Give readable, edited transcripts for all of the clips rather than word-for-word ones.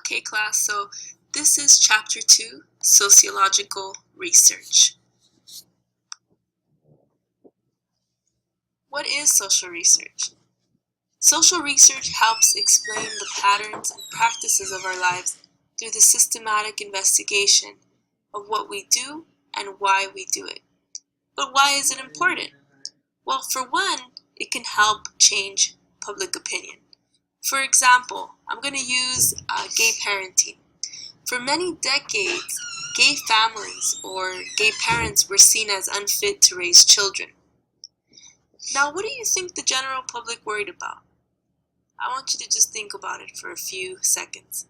Okay, class, so this is Chapter 2, Sociological Research. What is social research? Social research helps explain the patterns and practices of our lives through the systematic investigation of what we do and why we do it. But why is it important? Well, for one, it can help change public opinion. For example, I'm going to use gay parenting. For many decades, gay families or gay parents were seen as unfit to raise children. Now, what do you think the general public worried about? I want you to just think about it for a few seconds.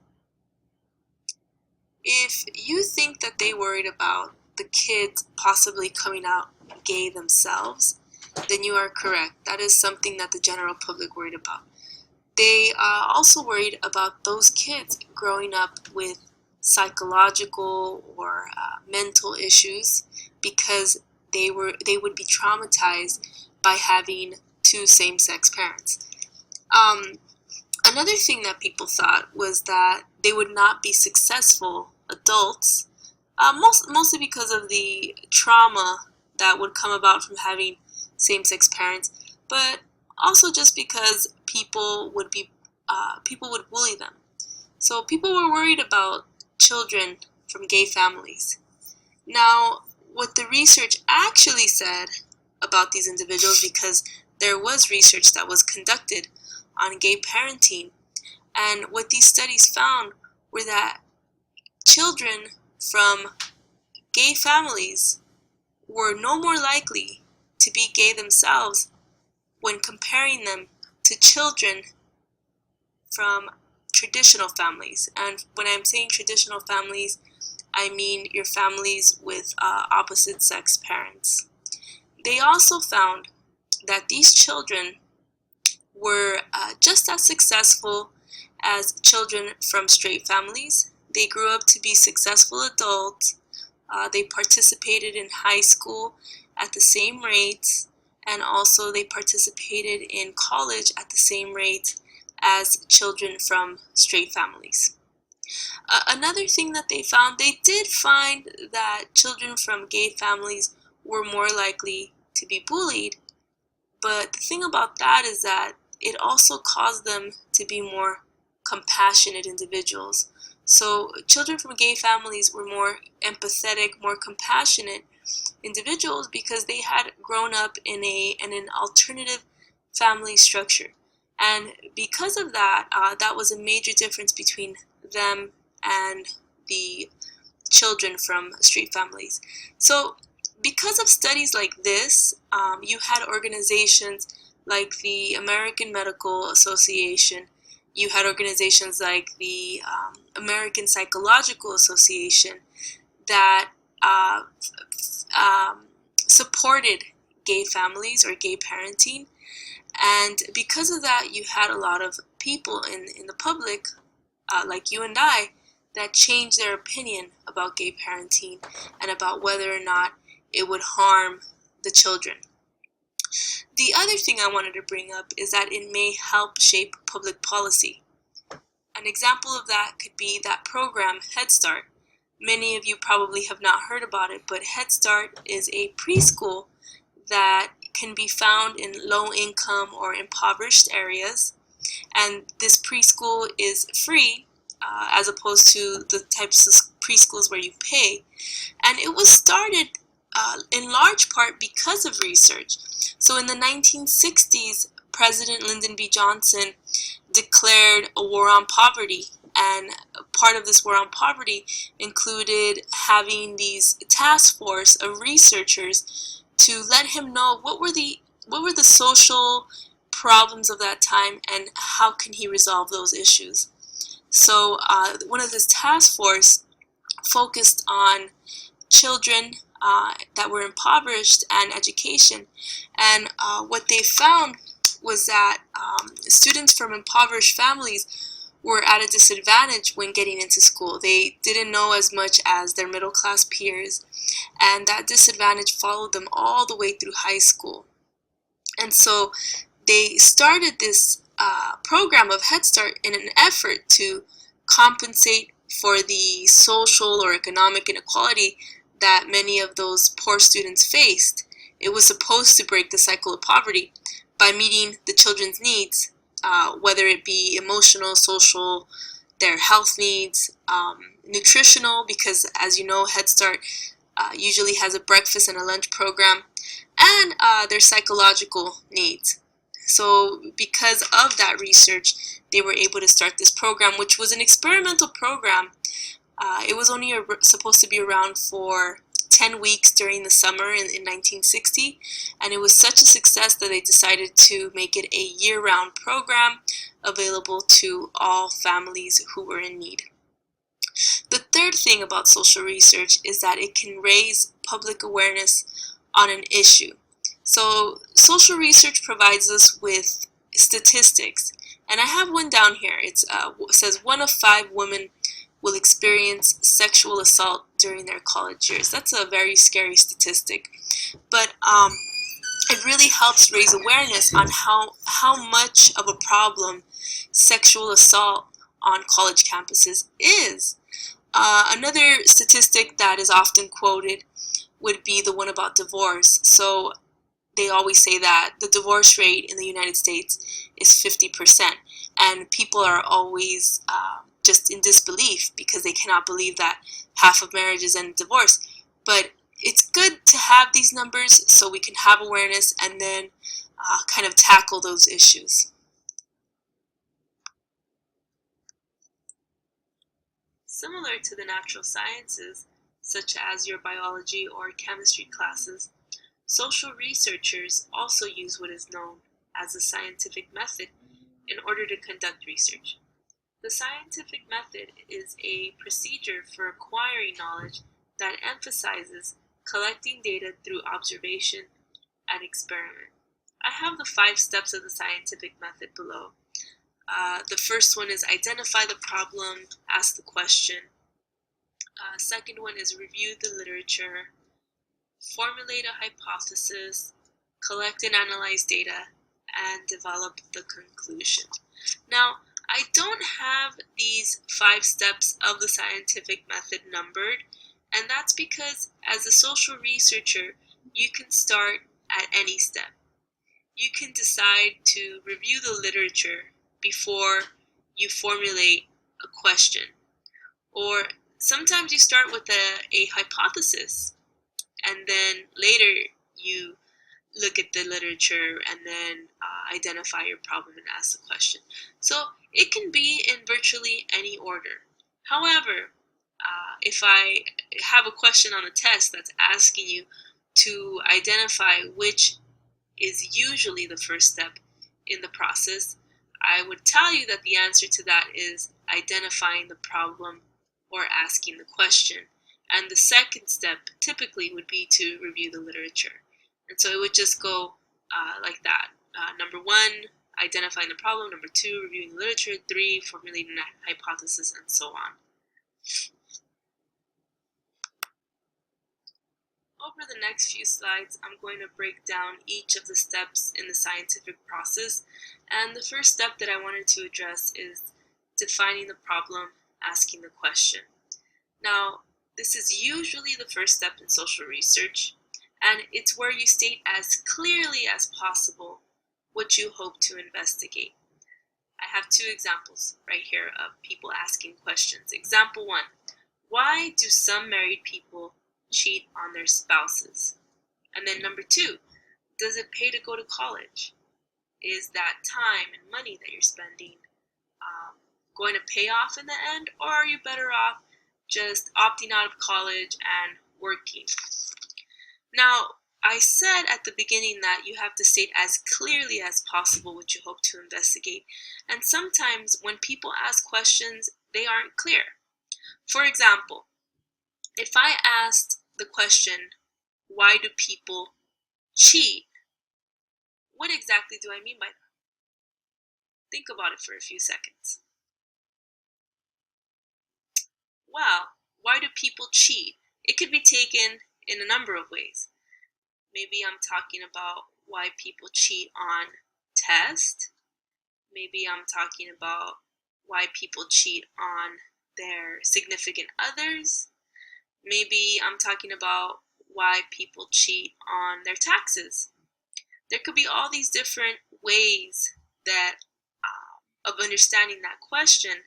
If you think that they worried about the kids possibly coming out gay themselves, then you are correct. That is something that the general public worried about. They also worried about those kids growing up with psychological or mental issues because they would be traumatized by having two same-sex parents. Another thing that people thought was that they would not be successful adults, mostly because of the trauma that would come about from having same-sex parents, but also just because people would bully them. So people were worried about children from gay families. Now, what the research actually said about these individuals, because there was research that was conducted on gay parenting, and what these studies found were that children from gay families were no more likely to be gay themselves when comparing them to children from traditional families. And when I'm saying traditional families, I mean your families with opposite sex parents. They also found that these children were just as successful as children from straight families. They grew up to be successful adults. They participated in high school at the same rates, and also they participated in college at the same rate as children from straight families. Another thing that they did find that children from gay families were more likely to be bullied, but the thing about that is that it also caused them to be more compassionate individuals. So children from gay families were more empathetic, more compassionate individuals because they had grown up in an alternative family structure. And because of that, that was a major difference between them and the children from straight families. So because of studies like this, you had organizations like the American Medical Association, you had organizations like the American Psychological Association that supported gay families or gay parenting. And because of that, you had a lot of people in the public, like you and I, that changed their opinion about gay parenting and about whether or not it would harm the children. The other thing I wanted to bring up is that it may help shape public policy. An example of that could be that program, Head Start. Many of you probably have not heard about it, but Head Start is a preschool that can be found in low-income or impoverished areas, and this preschool is free as opposed to the types of preschools where you pay, and it was started in large part because of research. So in the 1960s, President Lyndon B. Johnson declared a war on poverty, and part of this war on poverty included having these task force of researchers to let him know what were the social problems of that time and how can he resolve those issues. So one of this task force focused on children that were impoverished and education, and what they found was that students from impoverished families were at a disadvantage when getting into school. They didn't know as much as their middle class peers, and that disadvantage followed them all the way through high school. And so they started this program of Head Start in an effort to compensate for the social or economic inequality that many of those poor students faced. It was supposed to break the cycle of poverty by meeting the children's needs, whether it be emotional, social, their health needs, nutritional, because as you know, Head Start usually has a breakfast and a lunch program, and their psychological needs. So because of that research, they were able to start this program, which was an experimental program. It was only supposed to be around for 10 weeks during the summer in 1960, and it was such a success that they decided to make it a year-round program available to all families who were in need. The third thing about social research is that it can raise public awareness on an issue. So social research provides us with statistics, and I have one down here. It says 1 of 5 women will experience sexual assault during their college years. That's a very scary statistic, but it really helps raise awareness on how much of a problem sexual assault on college campuses is. Another statistic that is often quoted would be the one about divorce. So they always say that the divorce rate in the United States is 50%, and people are always just in disbelief because they cannot believe that half of marriages end in divorce. But it's good to have these numbers so we can have awareness and then kind of tackle those issues. Similar to the natural sciences, such as your biology or chemistry classes, social researchers also use what is known as the scientific method in order to conduct research. The scientific method is a procedure for acquiring knowledge that emphasizes collecting data through observation and experiment. I have the 5 steps of the scientific method below. The first one is identify the problem, ask the question. Second one is review the literature, formulate a hypothesis, collect and analyze data, and develop the conclusion. Now, I don't have these 5 steps of the scientific method numbered, and that's because as a social researcher, you can start at any step. You can decide to review the literature before you formulate a question. Or sometimes you start with a hypothesis, and then later you look at the literature and then identify your problem and ask the question. So it can be in virtually any order. However, if I have a question on a test that's asking you to identify which is usually the first step in the process, I would tell you that the answer to that is identifying the problem or asking the question. And the second step typically would be to review the literature. And so it would just go like that. Number 1, identifying the problem. Number 2, reviewing the literature. 3, formulating a hypothesis, and so on. Over the next few slides, I'm going to break down each of the steps in the scientific process. And the first step that I wanted to address is defining the problem, asking the question. Now, this is usually the first step in social research, and it's where you state as clearly as possible what you hope to investigate. I have 2 examples right here of people asking questions. Example 1, why do some married people cheat on their spouses? And then number 2, does it pay to go to college? Is that time and money that you're spending going to pay off in the end, or are you better off just opting out of college and working? Now, I said at the beginning that you have to state as clearly as possible what you hope to investigate. And sometimes when people ask questions, they aren't clear. For example, if I asked the question, why do people cheat? What exactly do I mean by that? Think about it for a few seconds. Well, why do people cheat? It could be taken in a number of ways. Maybe I'm talking about why people cheat on tests. Maybe I'm talking about why people cheat on their significant others. Maybe I'm talking about why people cheat on their taxes. There could be all these different ways that of understanding that question.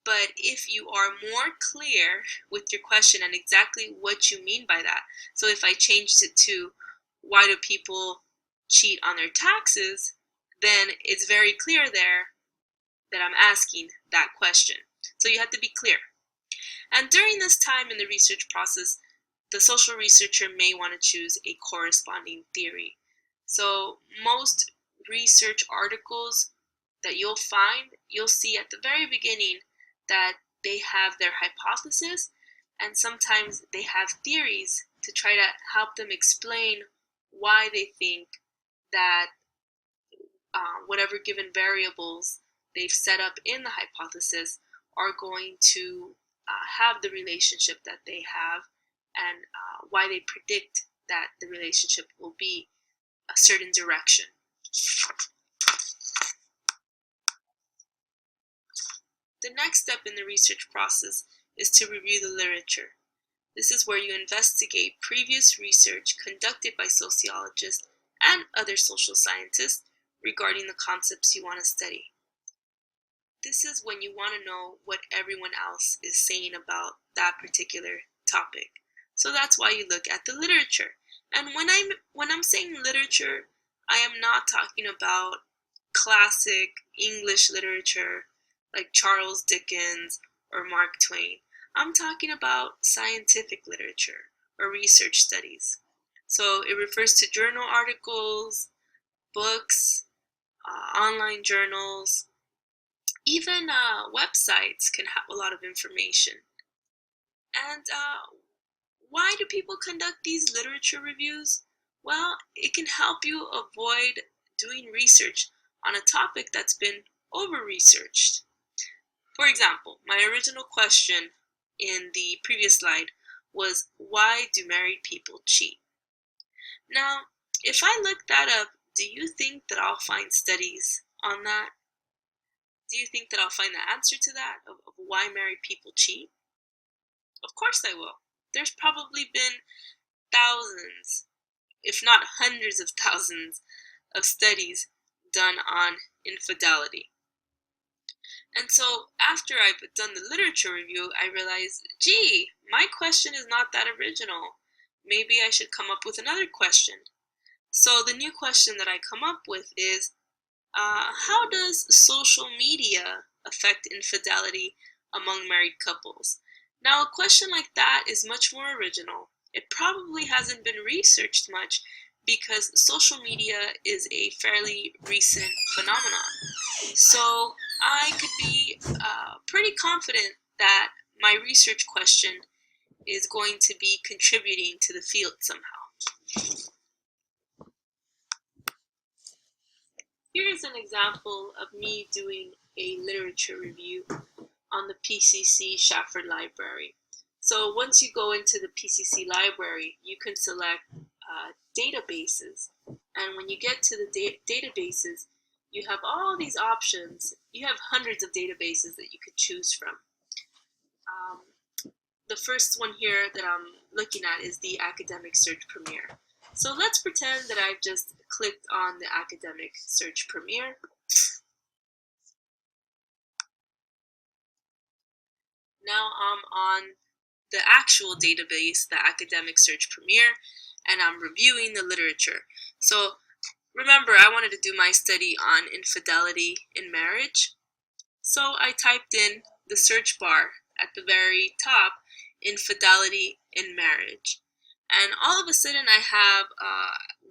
But if you are more clear with your question and exactly what you mean by that, so if I changed it to why do people cheat on their taxes, then it's very clear there that I'm asking that question. So you have to be clear. And during this time in the research process, the social researcher may want to choose a corresponding theory. So most research articles that you'll find, you'll see at the very beginning that they have their hypothesis, and sometimes they have theories to try to help them explain why they think that whatever given variables they've set up in the hypothesis are going to have the relationship that they have, and why they predict that the relationship will be a certain direction. The next step in the research process is to review the literature. This is where you investigate previous research conducted by sociologists and other social scientists regarding the concepts you want to study. This is when you want to know what everyone else is saying about that particular topic. So that's why you look at the literature. And when I'm saying literature, I am not talking about classic English literature like Charles Dickens or Mark Twain. I'm talking about scientific literature or research studies. So it refers to journal articles, books, online journals, even websites can have a lot of information. And why do people conduct these literature reviews? Well, it can help you avoid doing research on a topic that's been over-researched. For example, my original question in the previous slide was, why do married people cheat? Now, if I look that up, do you think that I'll find studies on that? Do you think that I'll find the answer to that, of why married people cheat? Of course I will. There's probably been thousands, if not hundreds of thousands, of studies done on infidelity. And so after I've done the literature review, I realized, gee, my question is not that original. Maybe I should come up with another question. So the new question that I come up with is, how does social media affect infidelity among married couples? Now, a question like that is much more original. It probably hasn't been researched much because social media is a fairly recent phenomenon. So I could be pretty confident that my research question is going to be contributing to the field somehow. Here's an example of me doing a literature review on the PCC Shafford Library. So once you go into the PCC library, you can select databases. And when you get to the databases, you have all these options. You have hundreds of databases that you could choose from. The first one here that I'm looking at is the Academic Search Premier. So let's pretend that I've just clicked on the Academic Search Premier. Now I'm on the actual database, the Academic Search Premier, and I'm reviewing the literature. So remember, I wanted to do my study on infidelity in marriage. So I typed in the search bar at the very top, infidelity in marriage. And all of a sudden I have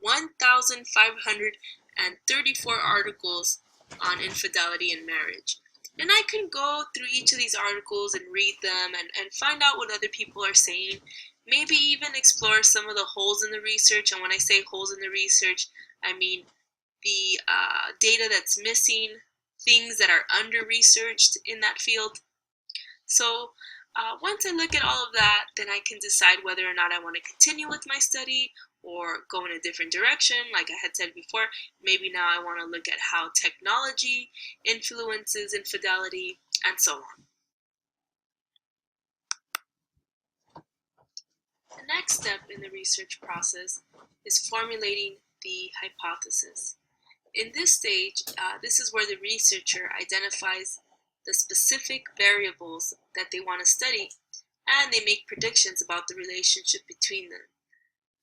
1,534 articles on infidelity in marriage. And I can go through each of these articles and read them and find out what other people are saying. Maybe even explore some of the holes in the research. And when I say holes in the research, I mean the data that's missing, things that are under-researched in that field. So once I look at all of that, then I can decide whether or not I want to continue with my study or go in a different direction. Like I had said before, maybe now I want to look at how technology influences infidelity, and so on. The next step in the research process is formulating the hypothesis. In this stage, this is where the researcher identifies the specific variables that they want to study, and they make predictions about the relationship between them.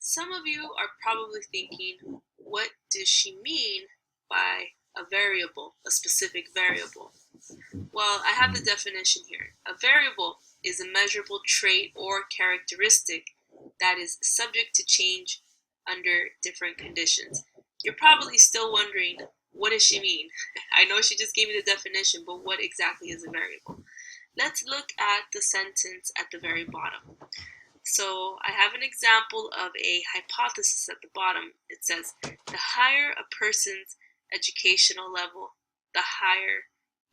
Some of you are probably thinking, what does she mean by a variable, a specific variable? Well, I have the definition here. A variable is a measurable trait or characteristic that is subject to change under different conditions. You're probably still wondering, what does she mean? I know she just gave me the definition, but what exactly is a variable? Let's look at the sentence at the very bottom. So I have an example of a hypothesis at the bottom. It says, the higher a person's educational level, the higher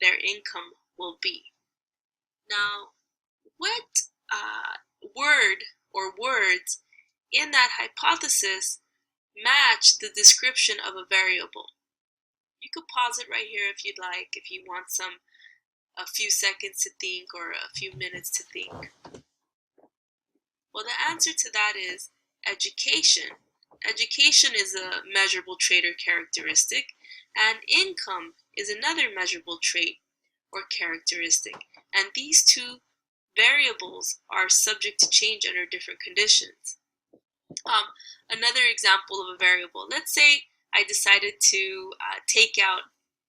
their income will be. Now, what word or words in that hypothesis match the description of a variable? You could pause it right here if you'd like, if you want a few seconds to think or a few minutes to think. Well, the answer to that is education. Education is a measurable trait or characteristic, and income is another measurable trait or characteristic. And these two variables are subject to change under different conditions. Another example of a variable. Let's say I decided to take out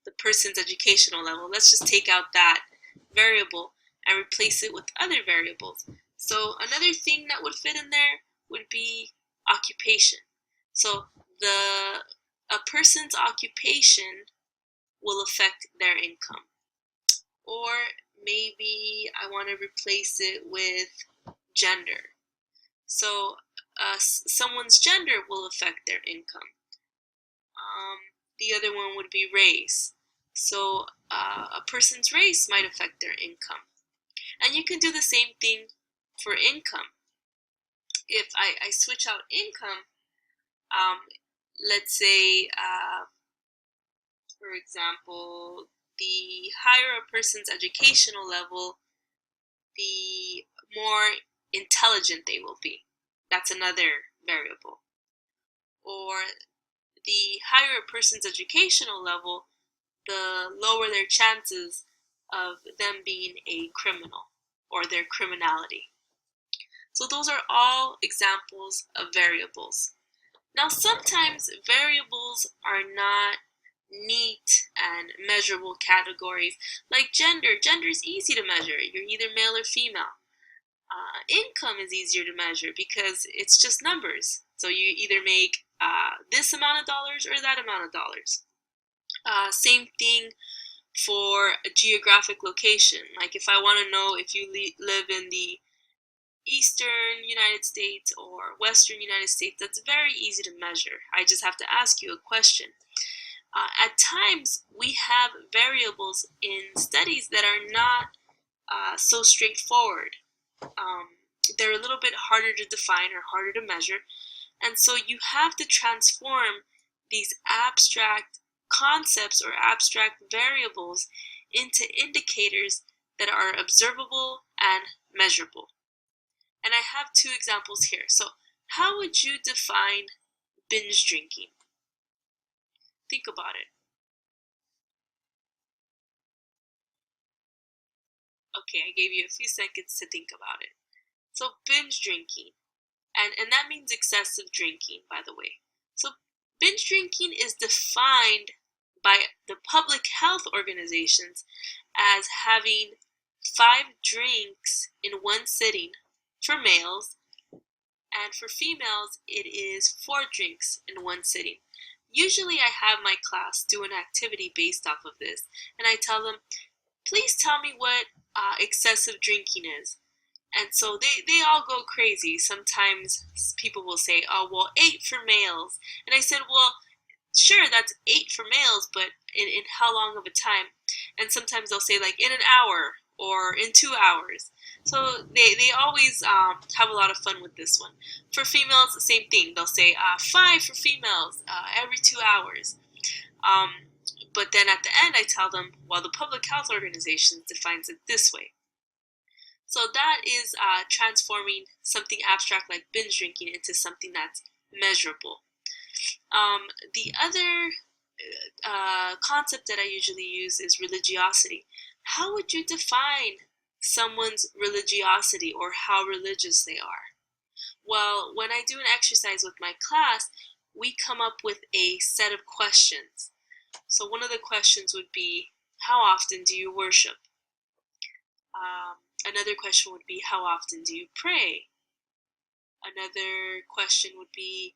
the person's educational level. Let's just take out that variable and replace it with other variables. So another thing that would fit in there would be occupation. So a person's occupation will affect their income. Or maybe I want to replace it with gender. So someone's gender will affect their income. The other one would be race. So a person's race might affect their income. And you can do the same thing for income. If I switch out income, let's say, for example, the higher a person's educational level, the more intelligent they will be. That's another variable. Or the higher a person's educational level, the lower their chances of them being a criminal or their criminality. So those are all examples of variables. Now, sometimes variables are not neat and measurable categories. Like gender. Gender is easy to measure. You're either male or female. Income is easier to measure because it's just numbers. So you either make this amount of dollars or that amount of dollars. Same thing for a geographic location. Like if I want to know if you live in the Eastern United States or Western United States, that's very easy to measure. I just have to ask you a question. At times, we have variables in studies that are not so straightforward. They're a little bit harder to define or harder to measure, and so you have to transform these abstract concepts or abstract variables into indicators that are observable and measurable. And I have two examples here. So how would you define binge drinking? Think about it. Okay, I gave you a few seconds to think about it. So binge drinking, and that means excessive drinking, by the way. So binge drinking is defined by the public health organizations as having 5 drinks in one sitting for males, and for females it is 4 drinks in one sitting. Usually I have my class do an activity based off of this, and I tell them, please tell me what excessive drinking is. And so they all go crazy. Sometimes people will say, oh, well, 8 for males. And I said, well, sure, that's 8 for males, but in how long of a time? And sometimes they'll say, like, in an hour or in 2 hours. So they always have a lot of fun with this one. For females, the same thing. They'll say 5 for females every 2 hours. Um, but then at the end, I tell them, well, the Public Health Organization defines it this way. So that is transforming something abstract like binge drinking into something that's measurable. The other concept that I usually use is religiosity. How would you define someone's religiosity or how religious they are? Well, when I do an exercise with my class, we come up with a set of questions. So one of the questions would be, how often do you worship? Another question would be, how often do you pray? Another question would be,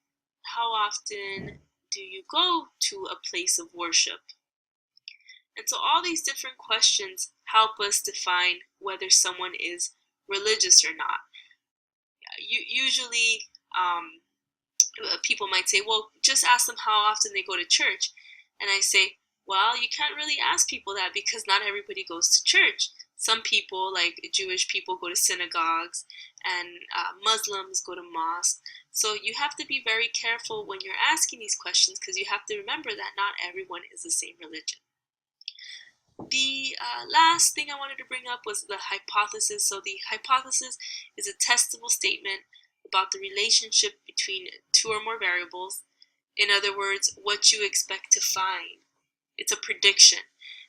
how often do you go to a place of worship? And so all these different questions help us define whether someone is religious or not. Usually, people might say, well, just ask them how often they go to church. And I say, well, you can't really ask people that because not everybody goes to church. Some people, like Jewish people, go to synagogues, and Muslims go to mosques. So you have to be very careful when you're asking these questions because you have to remember that not everyone is the same religion. The last thing I wanted to bring up was the hypothesis. So the hypothesis is a testable statement about the relationship between two or more variables. In other words, what you expect to find. It's a prediction.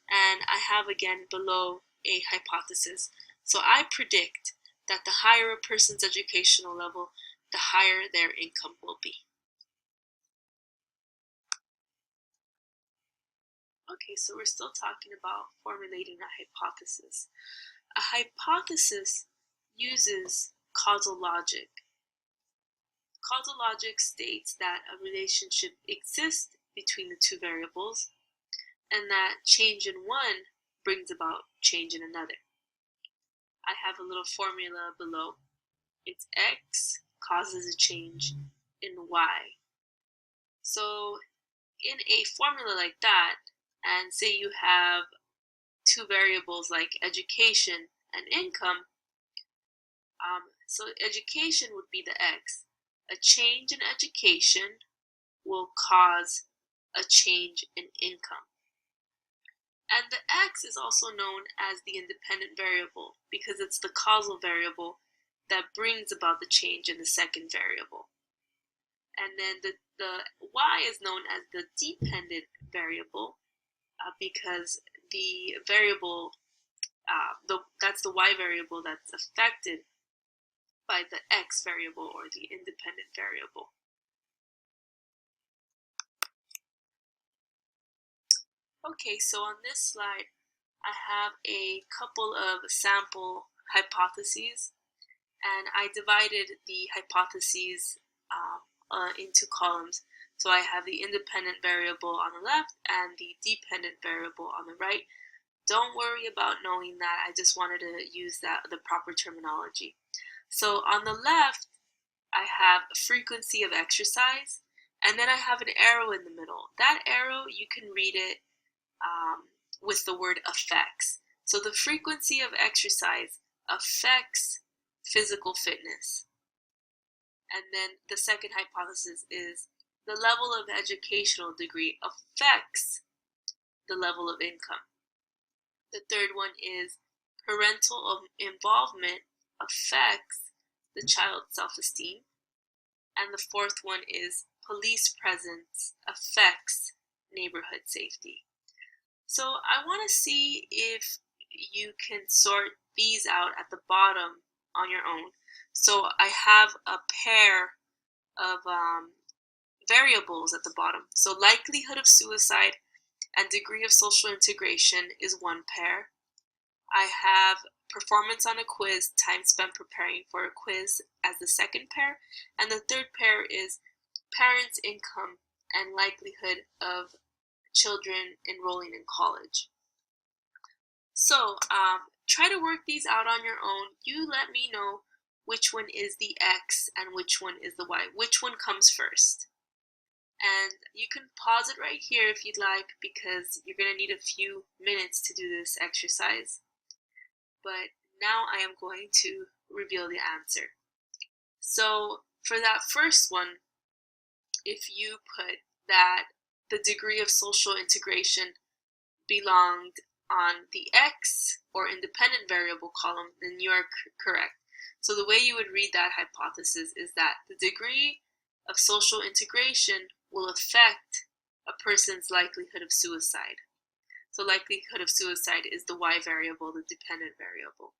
And I have again below a hypothesis. So I predict that the higher a person's educational level, the higher their income will be. Okay, so we're still talking about formulating a hypothesis. A hypothesis uses causal logic. Causal logic states that a relationship exists between the two variables and that change in one brings about change in another. I have a little formula below. It's X causes a change in Y. So in a formula like that, and say you have two variables like education and income, so education would be the X. A change in education will cause a change in income. And the X is also known as the independent variable because it's the causal variable that brings about the change in the second variable. And then the Y is known as the dependent variable because the variable, that's the Y variable that's affected by the X variable or the independent variable. Okay, so on this slide, I have a couple of sample hypotheses, and I divided the hypotheses into columns. So I have the independent variable on the left and the dependent variable on the right. Don't worry about knowing that, I just wanted to use the proper terminology. So on the left, I have a frequency of exercise, and then I have an arrow in the middle. That arrow, you can read it with the word affects. So the frequency of exercise affects physical fitness. And then the second hypothesis is the level of educational degree affects the level of income. The third one is parental involvement affects the child's self-esteem. And the fourth one is police presence affects neighborhood safety. So I want to see if you can sort these out at the bottom on your own. So I have a pair of variables at the bottom. So likelihood of suicide and degree of social integration is one pair. I have performance on a quiz, time spent preparing for a quiz as the second pair. And the third pair is parents' income and likelihood of children enrolling in college. So try to work these out on your own. You let me know which one is the X and which one is the Y, which one comes first. And you can pause it right here if you'd like because you're going to need a few minutes to do this exercise. but now I am going to reveal the answer. So for that first one, if you put that the degree of social integration belonged on the X or independent variable column, then you are correct. So the way you would read that hypothesis is that the degree of social integration will affect a person's likelihood of suicide. So likelihood of suicide is the Y variable, the dependent variable.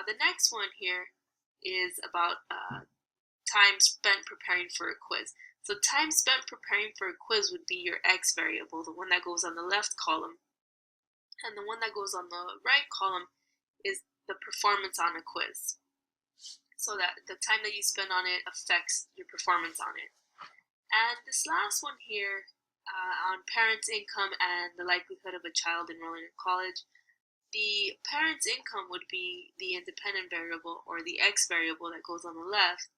The next one here is about time spent preparing for a quiz. So time spent preparing for a quiz would be your X variable, the one that goes on the left column. And the one that goes on the right column is the performance on a quiz. So that the time that you spend on it affects your performance on it. And this last one here, on parents' income and the likelihood of a child enrolling in college, the parents' income would be the independent variable or the X variable that goes on the left,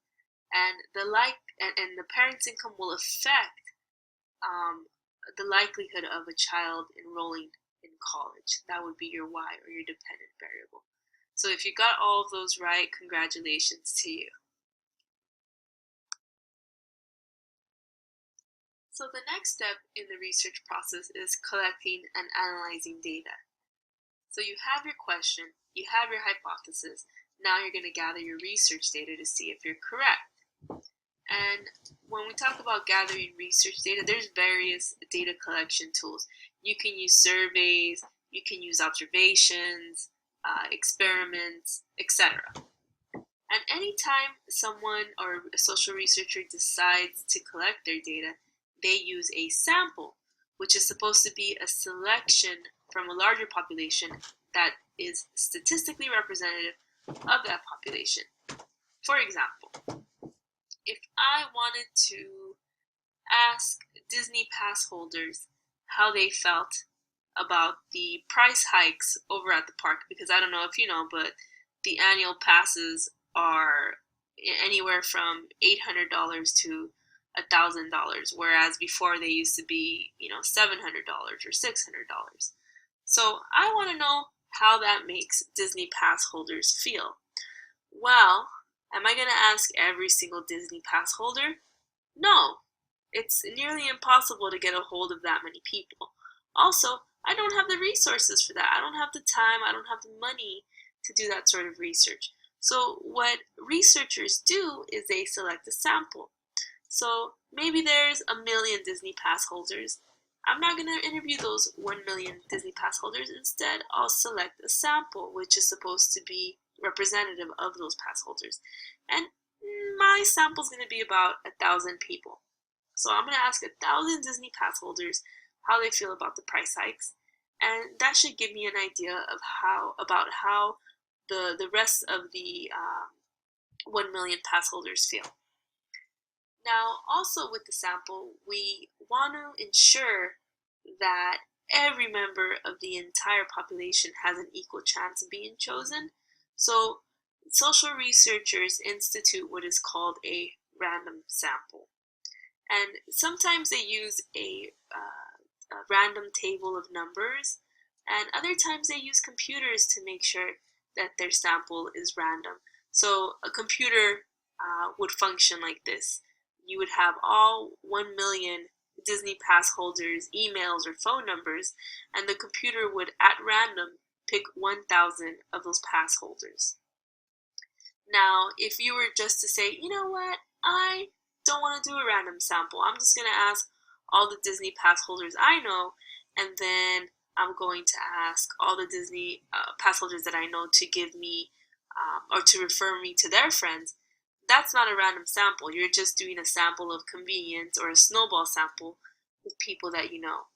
and the parents' income will affect the likelihood of a child enrolling in college. That would be your Y or your dependent variable. So if you got all of those right, congratulations to you. So the next step in the research process is collecting and analyzing data. So you have your question, you have your hypothesis, now you're going to gather your research data to see if you're correct. And when we talk about gathering research data, there's various data collection tools. You can use surveys, you can use observations, experiments, etc. And anytime someone or a social researcher decides to collect their data, they use a sample, which is supposed to be a selection from a larger population that is statistically representative of that population. For example, if I wanted to ask Disney pass holders how they felt about the price hikes over at the park, because I don't know if you know, but the annual passes are anywhere from $800 to $1,000, whereas before they used to be, $700 or $600. So I want to know how that makes Disney pass holders feel. Well, am I going to ask every single Disney pass holder? No, it's nearly impossible to get a hold of that many people. Also, I don't have the resources for that. I don't have the time, I don't have the money to do that sort of research. So what researchers do is they select a sample. So maybe there's 1 million Disney pass holders. I'm not going to interview those 1 million Disney pass holders. Instead, I'll select a sample, which is supposed to be representative of those pass holders. And my sample is going to be about 1,000 people. So I'm going to ask 1,000 Disney pass holders how they feel about the price hikes. And that should give me an idea of how the rest of the 1 million pass holders feel. Now, also with the sample, we want to ensure that every member of the entire population has an equal chance of being chosen. So social researchers institute what is called a random sample. And sometimes they use a random table of numbers, and other times they use computers to make sure that their sample is random. So a computer would function like this. You would have all 1 million Disney pass holders' emails or phone numbers, and the computer would, at random, pick 1,000 of those pass holders. Now, if you were just to say, you know what, I don't want to do a random sample, I'm just going to ask all the Disney pass holders I know, and then I'm going to ask all the Disney pass holders that I know to give me or to refer me to their friends. That's not a random sample. You're just doing a sample of convenience or a snowball sample with people that you know.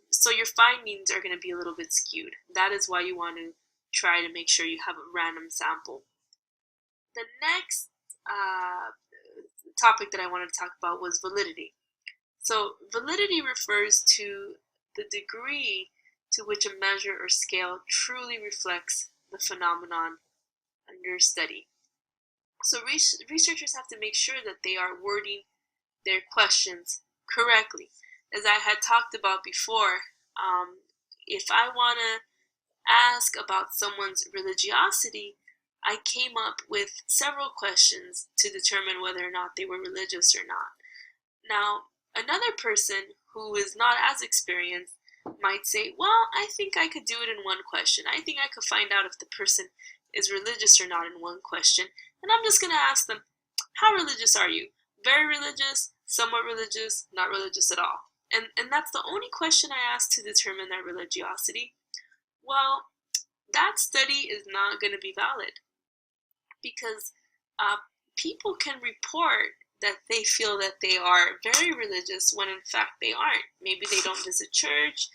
So your findings are going to be a little bit skewed. That is why you want to try to make sure you have a random sample. The next topic that I wanted to talk about was validity. So validity refers to the degree to which a measure or scale truly reflects the phenomenon under study. So researchers have to make sure that they are wording their questions correctly. As I had talked about before, if I want to ask about someone's religiosity, I came up with several questions to determine whether or not they were religious or not. Now, another person who is not as experienced might say, well, I think I could do it in one question. I think I could find out if the person is religious or not in one question. And I'm just going to ask them, how religious are you? Very religious, somewhat religious, not religious at all. And that's the only question I ask to determine their religiosity. Well, that study is not going to be valid because people can report that they feel that they are very religious when in fact they aren't. Maybe they don't visit church,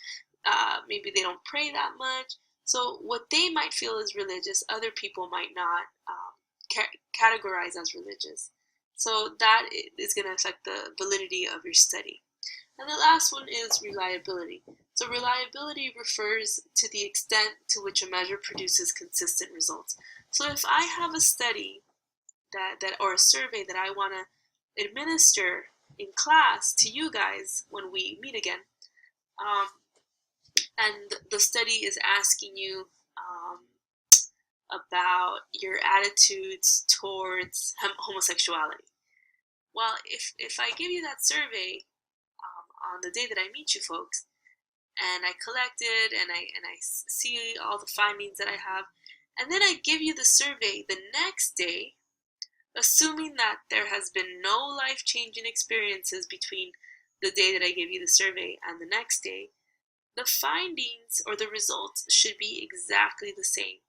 maybe they don't pray that much. So what they might feel is religious, other people might not categorize as religious. So that is going to affect the validity of your study. And the last one is reliability. So reliability refers to the extent to which a measure produces consistent results. So if I have a study that or a survey that I want to administer in class to you guys when we meet again, and the study is asking you about your attitudes towards homosexuality. Well, if I give you that survey on the day that I meet you folks, and I collect it and I see all the findings that I have, and then I give you the survey the next day, assuming that there has been no life-changing experiences between the day that I give you the survey and the next day, the findings or the results should be exactly the same.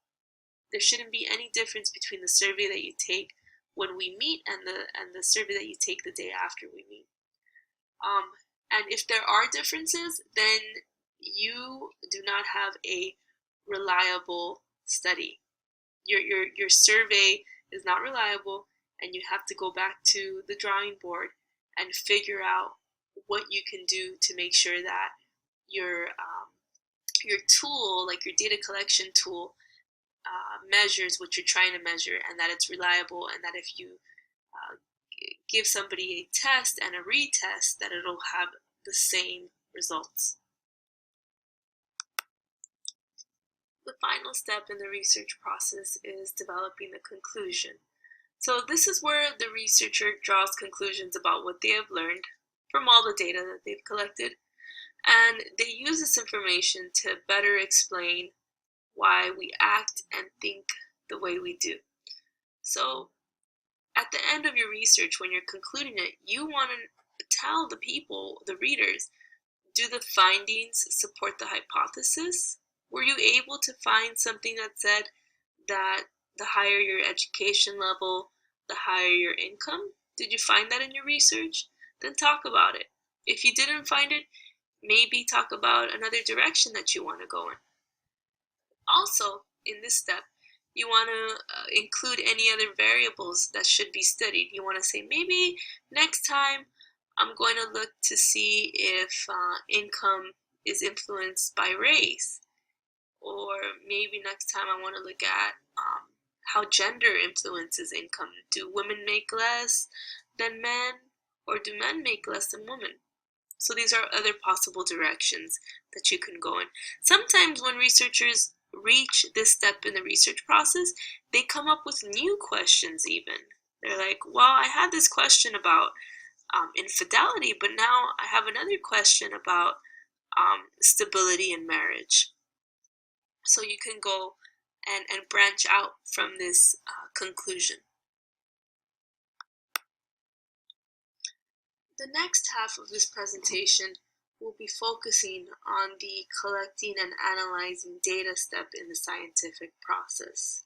There shouldn't be any difference between the survey that you take when we meet and the survey that you take the day after we meet. And if there are differences, then you do not have a reliable study. Your survey is not reliable, and you have to go back to the drawing board and figure out what you can do to make sure that your tool, like your data collection tool, measures what you're trying to measure, and that it's reliable, and that if you give somebody a test and a retest, that it'll have the same results. The final step in the research process is developing the conclusion. So this is where the researcher draws conclusions about what they have learned from all the data that they've collected, and they use this information to better explain why we act and think the way we do. So at the end of your research, when you're concluding it, you want to tell the people, the readers, do the findings support the hypothesis? Were you able to find something that said that the higher your education level, the higher your income? Did you find that in your research? Then talk about it. If you didn't find it, maybe talk about another direction that you want to go in. Also, in this step, you want to include any other variables that should be studied. You want to say, maybe next time I'm going to look to see if income is influenced by race. Or maybe next time I want to look at how gender influences income. Do women make less than men, or do men make less than women? So these are other possible directions that you can go in. Sometimes when researchers reach this step in the research process, they come up with new questions even. They're like, well, I had this question about infidelity, but now I have another question about stability in marriage. So you can go and branch out from this conclusion. The next half of this presentation will be focusing on the collecting and analyzing data step in the scientific process.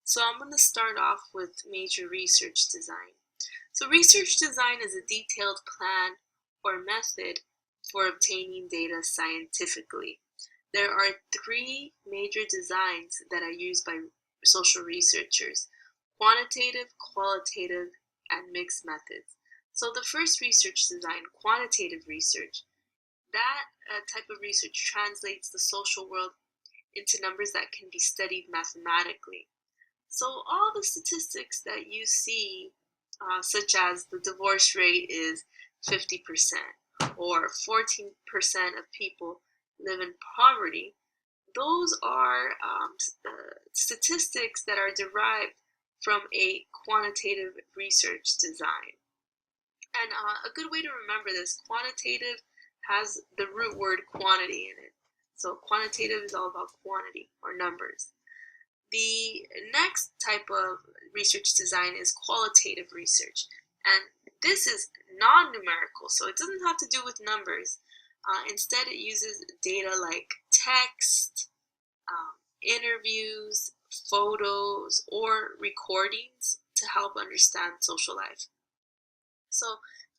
So I'm going to start off with major research design. So research design is a detailed plan or method for obtaining data scientifically. There are three major designs that are used by social researchers: quantitative, qualitative, and mixed methods. So the first research design, quantitative research, that type of research translates the social world into numbers that can be studied mathematically. So all the statistics that you see, such as the divorce rate is 50%, or 14% of people live in poverty, those are statistics that are derived from a quantitative research design. And a good way to remember this, quantitative has the root word quantity in it. So quantitative is all about quantity or numbers. The next type of research design is qualitative research. And this is non-numerical, so it doesn't have to do with numbers. Instead, it uses data like text, interviews, photos, or recordings to help understand social life. So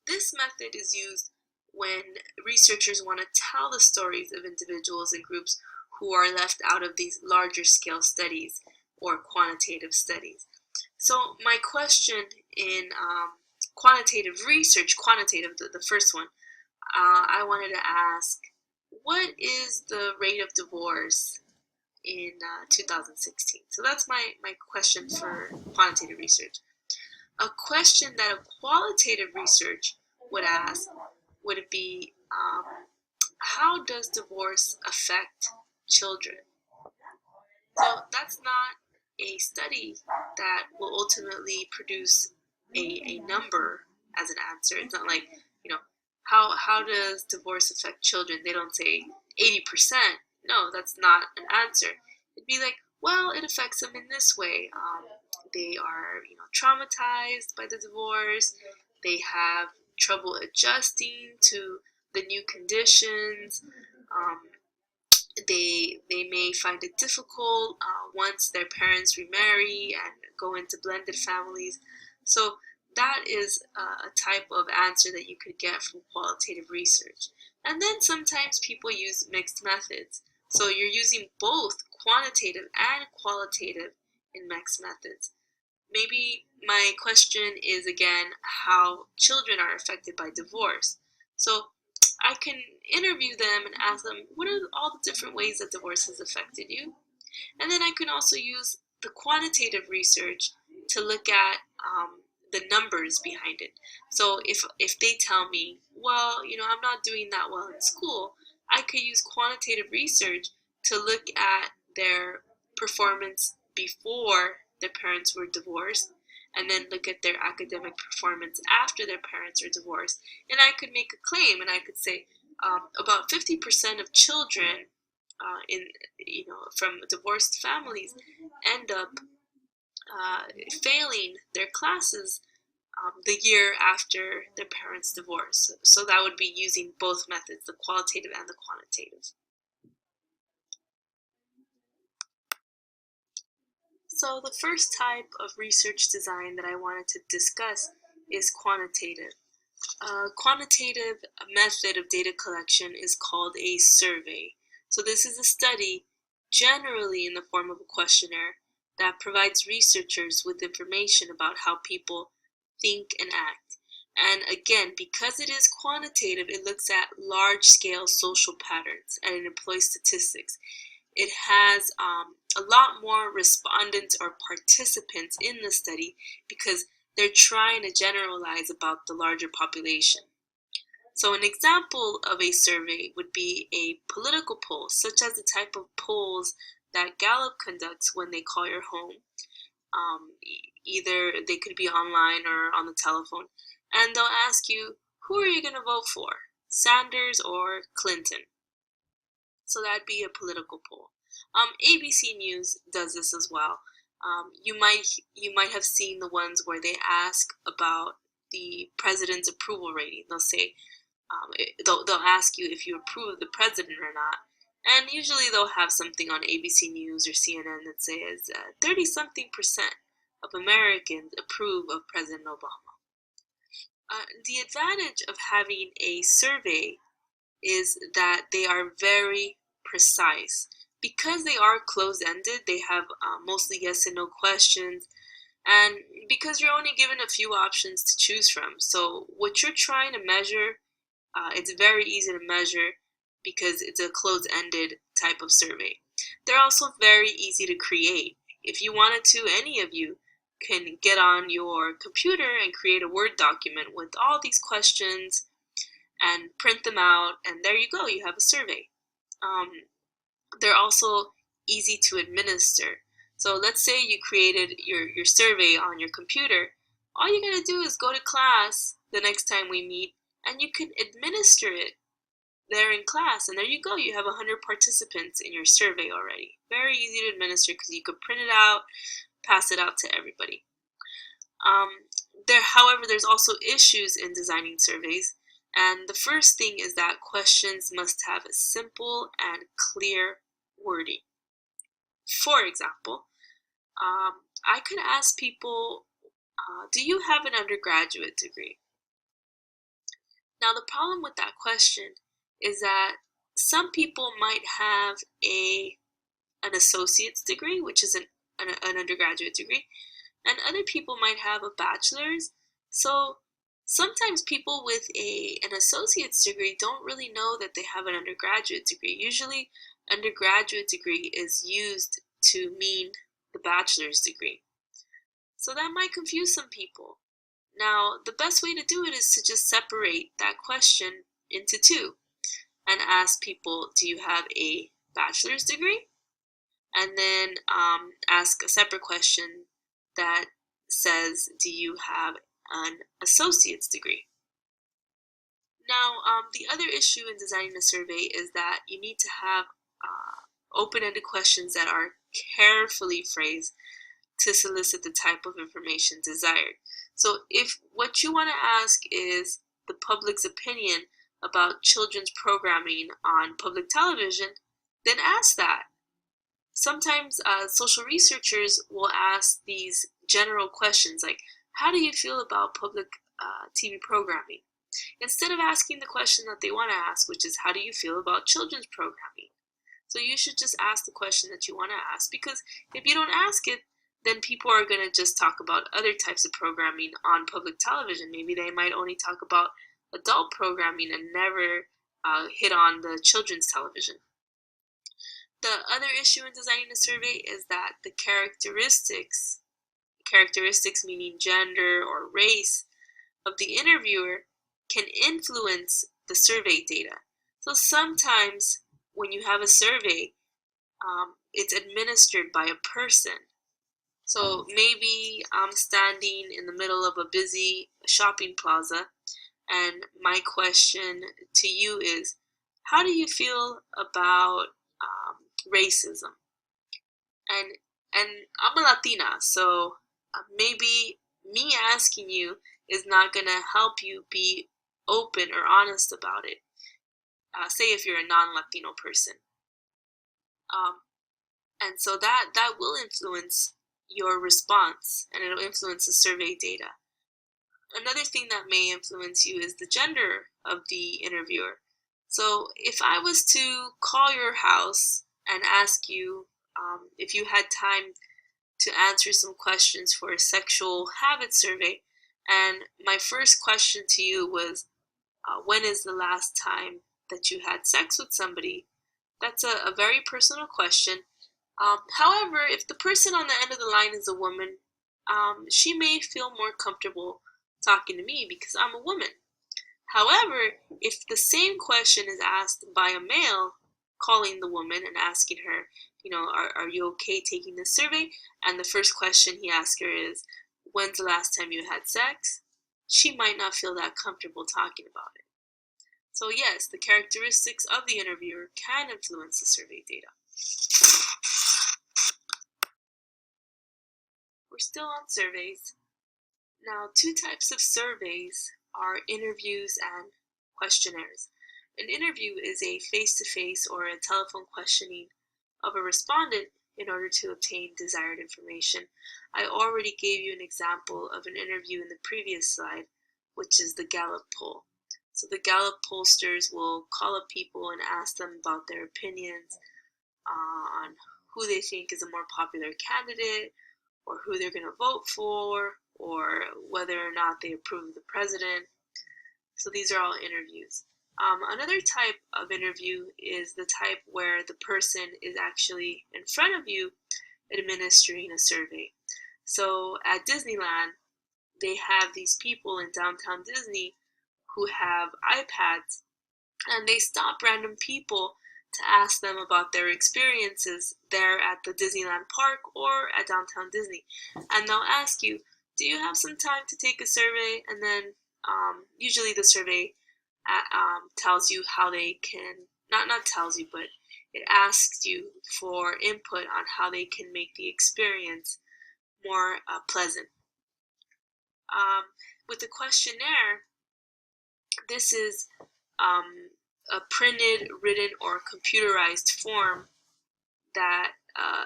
this method is used when researchers want to tell the stories of individuals and groups who are left out of these larger scale studies or quantitative studies. So my question in quantitative research, the first one, I wanted to ask, what is the rate of divorce in 2016? So that's my question for quantitative research. A question that a qualitative research would ask would be, how does divorce affect children? So that's not a study that will ultimately produce a number as an answer. It's not like, how does divorce affect children? They don't say 80%. No, that's not an answer. It'd be like, well, it affects them in this way. They are, traumatized by the divorce. They have trouble adjusting to the new conditions. They may find it difficult once their parents remarry and go into blended families. So that is a type of answer that you could get from qualitative research. And then sometimes people use mixed methods. So you're using both quantitative and qualitative in mixed methods. Maybe my question is again how children are affected by divorce. So I can interview them and ask them, what are all the different ways that divorce has affected you? And then I can also use the quantitative research to look at the numbers behind it. So if they tell me, well, I'm not doing that well in school, I could use quantitative research to look at their performance before their parents were divorced, and then look at their academic performance after their parents are divorced. And I could make a claim, and I could say about 50% of children from divorced families end up failing their classes the year after their parents' divorce. So that would be using both methods, the qualitative and the quantitative. So the first type of research design that I wanted to discuss is quantitative. A quantitative method of data collection is called a survey. So this is a study, generally in the form of a questionnaire, that provides researchers with information about how people think and act. And again, because it is quantitative, it looks at large-scale social patterns and it employs statistics. It has a lot more respondents or participants in the study because they're trying to generalize about the larger population. So an example of a survey would be a political poll, such as the type of polls that Gallup conducts when they call your home. Either they could be online or on the telephone, and they'll ask you, who are you going to vote for, Sanders or Clinton? So that'd be a political poll. ABC News does this as well. You might have seen the ones where they ask about the president's approval rating. They'll say they'll ask you if you approve of the president or not, and usually they'll have something on ABC News or CNN that says 30-something% of Americans approve of President Obama. The advantage of having a survey is that they are very precise. Because they are closed-ended, they have mostly yes and no questions, and because you're only given a few options to choose from. So what you're trying to measure, it's very easy to measure because it's a closed-ended type of survey. They're also very easy to create. If you wanted to, any of you can get on your computer and create a Word document with all these questions and print them out, and there you go, you have a survey. They're also easy to administer. So let's say you created your survey on your computer. All you gotta do is go to class the next time we meet, and you can administer it there in class. And there you go. You have 100 participants in your survey already. Very easy to administer because you could print it out, pass it out to everybody. Um, however, there's also issues in designing surveys. And the first thing is that questions must have a simple and clear wording. For example, I could ask people, do you have an undergraduate degree? Now, the problem with that question is that some people might have an associate's degree, which is an undergraduate degree, and other people might have a bachelor's. So sometimes people with an associate's degree don't really know that they have an undergraduate degree. Usually, undergraduate degree is used to mean the bachelor's degree. So that might confuse some people. Now, the best way to do it is to just separate that question into two and ask people, do you have a bachelor's degree? And then ask a separate question that says, do you have an associate's degree? Now, the other issue in designing a survey is that you need to have open-ended questions that are carefully phrased to solicit the type of information desired. So if what you want to ask is the public's opinion about children's programming on public television, then ask that. Sometimes social researchers will ask these general questions like, how do you feel about public TV programming? Instead of asking the question that they want to ask, which is, how do you feel about children's programming? So you should just ask the question that you want to ask, because if you don't ask it, then people are going to just talk about other types of programming on public television. Maybe they might only talk about adult programming and never hit on the children's television. The other issue in designing a survey is that the characteristics meaning gender or race, of the interviewer can influence the survey data. So sometimes when you have a survey, it's administered by a person. So maybe I'm standing in the middle of a busy shopping plaza, and my question to you is, how do you feel about racism? And I'm a Latina, so maybe me asking you is not gonna help you be open or honest about it. Say if you're a non-Latino person, and so that will influence your response, and it'll influence the survey data. Another thing that may influence you is the gender of the interviewer. So if I was to call your house and ask you if you had time to answer some questions for a sexual habit survey, and my first question to you was, when is the last time that you had sex with somebody? That's a very personal question. However, if the person on the end of the line is a woman, she may feel more comfortable talking to me because I'm a woman. However, if the same question is asked by a male, calling the woman and asking her, are you okay taking this survey? And the first question he asks her is, when's the last time you had sex? She might not feel that comfortable talking about it. So yes, the characteristics of the interviewer can influence the survey data. We're still on surveys. Now, two types of surveys are interviews and questionnaires. An interview is a face-to-face or a telephone questioning of a respondent in order to obtain desired information. I already gave you an example of an interview in the previous slide, which is the Gallup poll. So the Gallup pollsters will call up people and ask them about their opinions on who they think is a more popular candidate, or who they're going to vote for, or whether or not they approve of the president. So these are all interviews. Another type of interview is the type where the person is actually in front of you administering a survey. So at Disneyland, they have these people in downtown Disney who have iPads, and they stop random people to ask them about their experiences there at the Disneyland park or at downtown Disney. And they'll ask you, do you have some time to take a survey? And then usually the survey tells you how they can, not tells you, but it asks you for input on how they can make the experience more pleasant. With the questionnaire, this is a printed, written, or computerized form that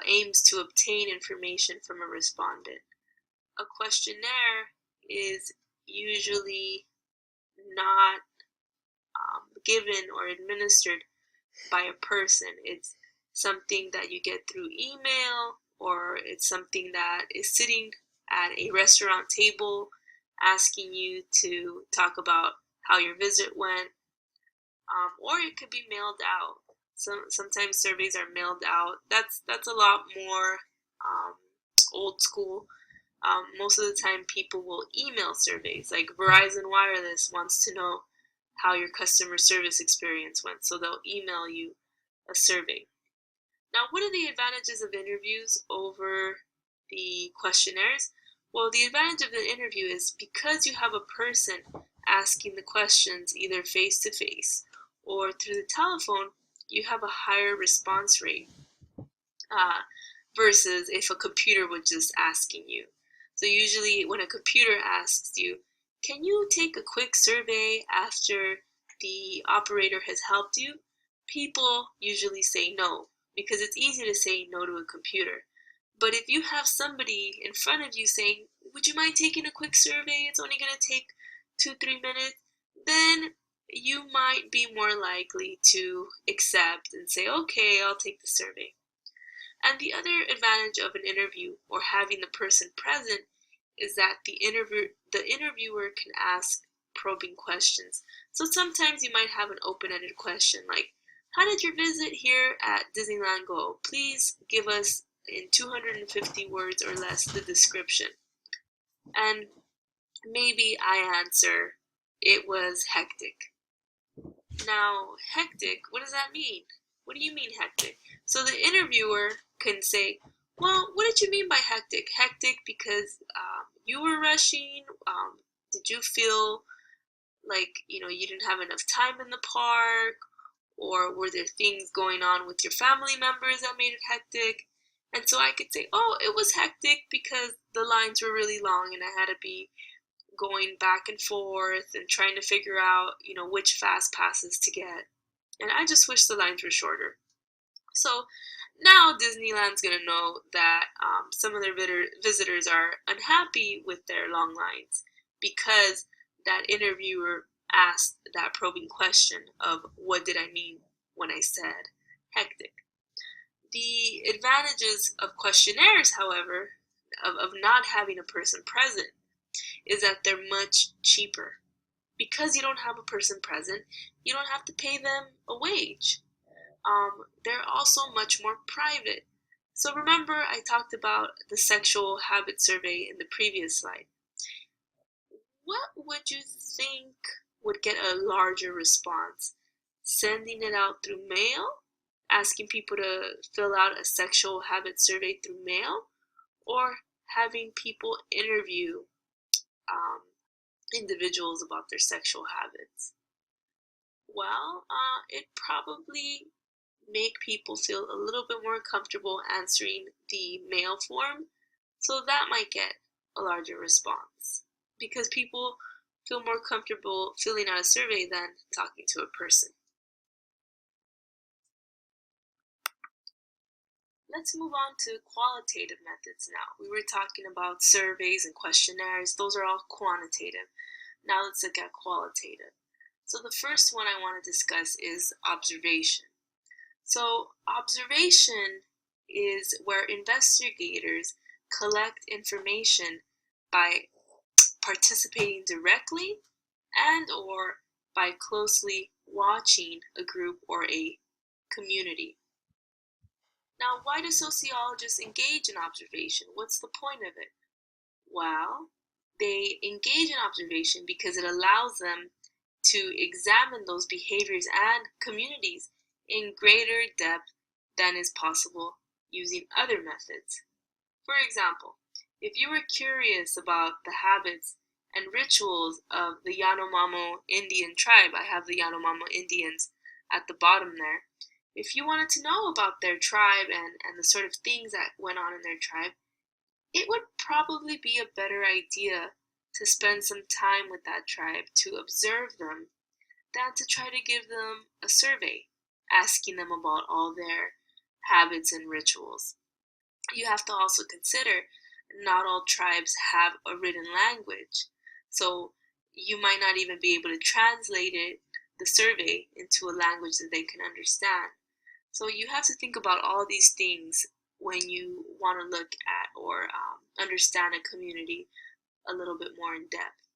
aims to obtain information from a respondent. A questionnaire is usually not given or administered by a person. It's something that you get through email, or it's something that is sitting at a restaurant table asking you to talk about how your visit went, or it could be mailed out. Sometimes surveys are mailed out. That's a lot more old school. Most of the time people will email surveys. Like Verizon Wireless wants to know how your customer service experience went, so they'll email you a survey. Now, what are the advantages of interviews over the questionnaires? Well, the advantage of the interview is because you have a person asking the questions either face to face or through the telephone, you have a higher response rate versus if a computer was just asking you. So usually when a computer asks you, can you take a quick survey after the operator has helped you? People usually say no, because it's easy to say no to a computer. But if you have somebody in front of you saying, would you mind taking a quick survey? It's only going to take 2-3 minutes. Then you might be more likely to accept and say, okay, I'll take the survey. And the other advantage of an interview or having the person present is that the interviewer can ask probing questions. So sometimes you might have an open-ended question like, how did your visit here at Disneyland go? Please give us in 250 words or less the description. And maybe I answer, it was hectic. Now, hectic, what does that mean? What do you mean hectic? So the interviewer can say, well, what did you mean by hectic? Hectic because you were rushing. Did you feel like you didn't have enough time in the park, or were there things going on with your family members that made it hectic? And so I could say, oh, it was hectic because the lines were really long and I had to be going back and forth and trying to figure out, which fast passes to get. And I just wish the lines were shorter. So now Disneyland's going to know that some of their visitors are unhappy with their long lines because that interviewer asked that probing question of what did I mean when I said hectic. The advantages of questionnaires, however, of not having a person present, is that they're much cheaper. Because you don't have a person present, you don't have to pay them a wage. They're also much more private. So remember I talked about the sexual habit survey in the previous slide. What would you think would get a larger response? Sending it out through mail? Asking people to fill out a sexual habit survey through mail? Or having people interview individuals about their sexual habits? Well, it probably make people feel a little bit more comfortable answering the mail form, so that might get a larger response because people feel more comfortable filling out a survey than talking to a person. Let's move on to qualitative methods now. We were talking about surveys and questionnaires. Those are all quantitative. Now let's look at qualitative. So the first one I want to discuss is observation. So observation is where investigators collect information by participating directly and or by closely watching a group or a community. Now, why do sociologists engage in observation? What's the point of it? Well, they engage in observation because it allows them to examine those behaviors and communities in greater depth than is possible using other methods. For example, if you were curious about the habits and rituals of the Yanomamo Indian tribe, I have the Yanomamo Indians at the bottom there. If you wanted to know about their tribe and the sort of things that went on in their tribe, it would probably be a better idea to spend some time with that tribe to observe them than to try to give them a survey, asking them about all their habits and rituals. You have to also consider not all tribes have a written language, so you might not even be able to translate the survey, into a language that they can understand. So you have to think about all these things when you want to look at or understand a community a little bit more in depth.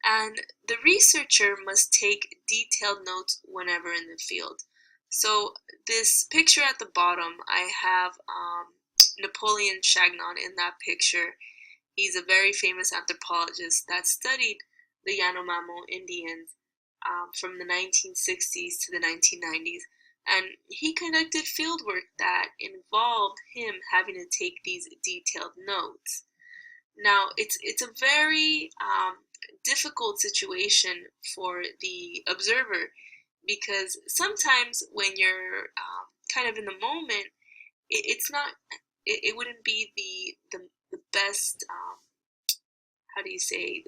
And the researcher must take detailed notes whenever in the field. So this picture at the bottom, I have Napoleon Chagnon in that picture. He's a very famous anthropologist that studied the Yanomamo Indians from the 1960s to the 1990s. And he conducted fieldwork that involved him having to take these detailed notes. Now, it's a very difficult situation for the observer, because sometimes when you're kind of in the moment, it's not, it wouldn't be the best, how do you say,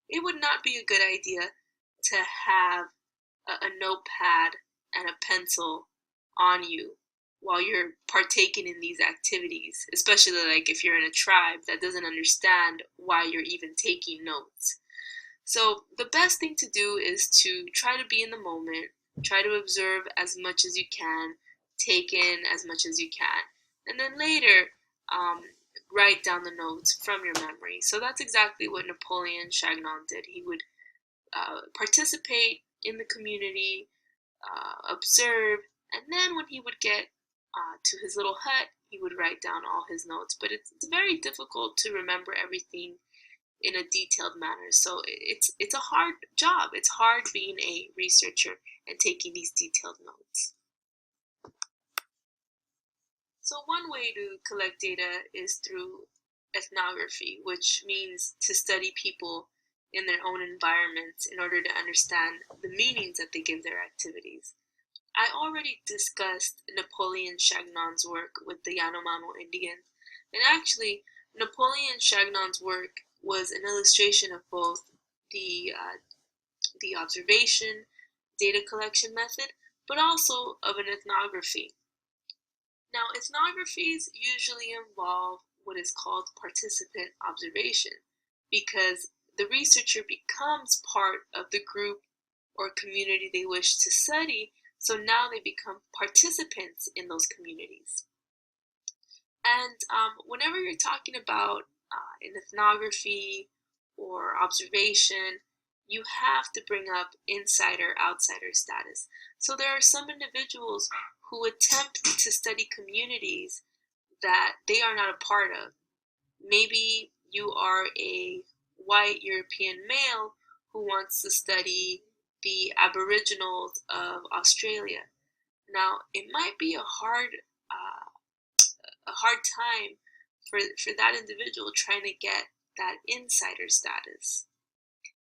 it would not be a good idea to have a notepad and a pencil on you while you're partaking in these activities, especially like if you're in a tribe that doesn't understand why you're even taking notes. So the best thing to do is to try to be in the moment, try to observe as much as you can, take in as much as you can, and then later write down the notes from your memory. So that's exactly what Napoleon Chagnon did. He would participate in the community, observe, and then when he would get to his little hut, he would write down all his notes. But it's very difficult to remember everything in a detailed manner. So it's a hard job. It's hard being a researcher and taking these detailed notes. So one way to collect data is through ethnography, which means to study people in their own environments in order to understand the meanings that they give their activities. I already discussed Napoleon Chagnon's work with the Yanomamo Indians, and actually Napoleon Chagnon's work was an illustration of both the observation, data collection method, but also of an ethnography. Now, ethnographies usually involve what is called participant observation, because the researcher becomes part of the group or community they wish to study, so now they become participants in those communities. And whenever you're talking about an ethnography or observation, you have to bring up insider-outsider status. So there are some individuals who attempt to study communities that they are not a part of. Maybe you are a white European male who wants to study the Aboriginals of Australia. Now, it might be a hard time for that individual trying to get that insider status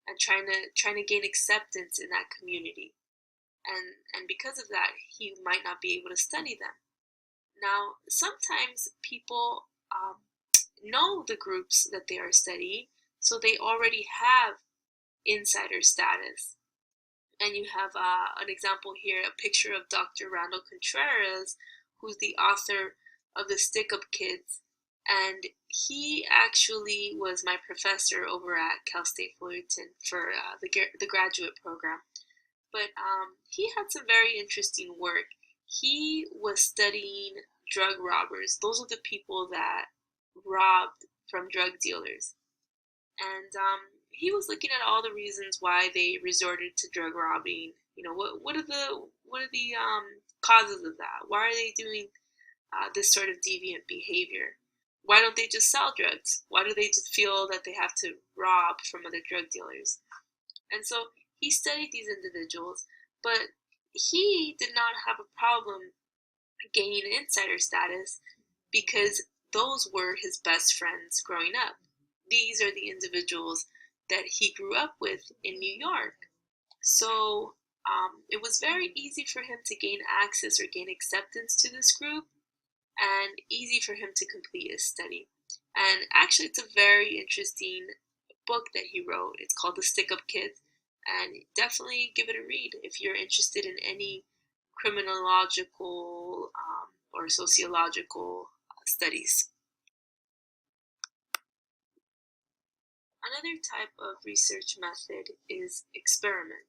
and trying to gain acceptance in that community. And because of that, he might not be able to study them. Now, sometimes people know the groups that they are studying, so they already have insider status. And you have an example here, a picture of Dr. Randall Contreras, who's the author of the Stick Up Kids. And he actually was my professor over at Cal State Fullerton for the graduate program. But he had some very interesting work. He was studying drug robbers. Those are the people that robbed from drug dealers. And he was looking at all the reasons why they resorted to drug robbing. You know, what are the causes of that? Why are they doing this sort of deviant behavior? Why don't they just sell drugs? Why do they just feel that they have to rob from other drug dealers? And so he studied these individuals, but he did not have a problem gaining insider status because those were his best friends growing up. These are the individuals that he grew up with in New York. So it was very easy for him to gain access or gain acceptance to this group, and easy for him to complete his study. And actually, it's a very interesting book that he wrote. It's called The Stick Up Kids, and definitely give it a read if you're interested in any criminological or sociological studies. Another type of research method is experiment.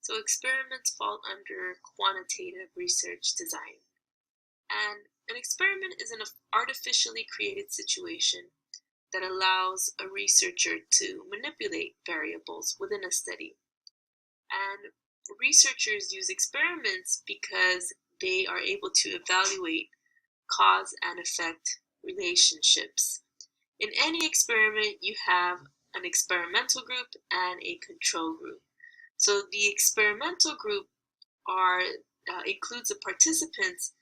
So experiments fall under quantitative research design. And an experiment is an artificially created situation that allows a researcher to manipulate variables within a study. And researchers use experiments because they are able to evaluate cause and effect relationships. In any experiment, you have an experimental group and a control group. So the experimental group includes the participants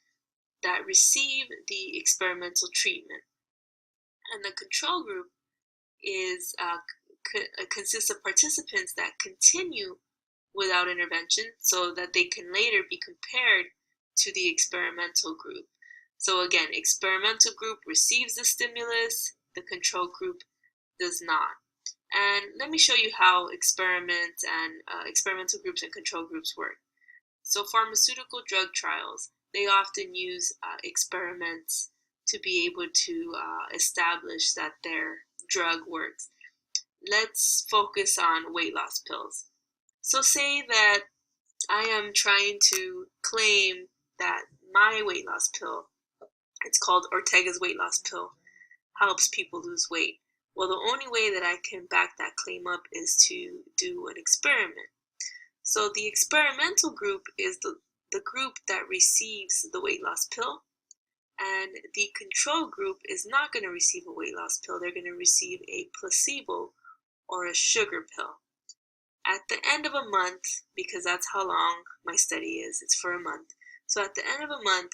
that receive the experimental treatment, and the control group consists of participants that continue without intervention so that they can later be compared to the experimental group. So again, experimental group receives the stimulus, the control group does not. And let me show you how experiments and experimental groups and control groups work. So pharmaceutical drug trials, they often use experiments to be able to establish that their drug works. Let's focus on weight loss pills. So say that I am trying to claim that my weight loss pill, it's called Ortega's weight loss pill, helps people lose weight. Well, the only way that I can back that claim up is to do an experiment. So the experimental group is the group that receives the weight loss pill, and the control group is not going to receive a weight loss pill. They're going to receive a placebo or a sugar pill. At the end of a month, because that's how long my study is, it's for a month. So at the end of a month,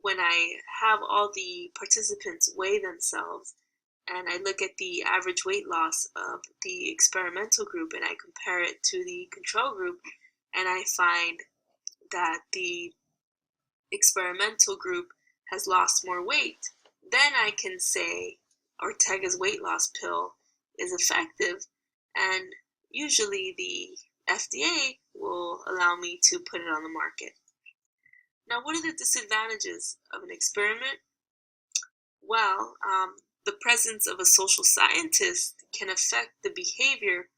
when I have all the participants weigh themselves, and I look at the average weight loss of the experimental group and I compare it to the control group, and I find that the experimental group has lost more weight, then I can say Ortega's weight loss pill is effective, and usually the FDA will allow me to put it on the market. Now, what are the disadvantages of an experiment? Well, the presence of a social scientist can affect the behavior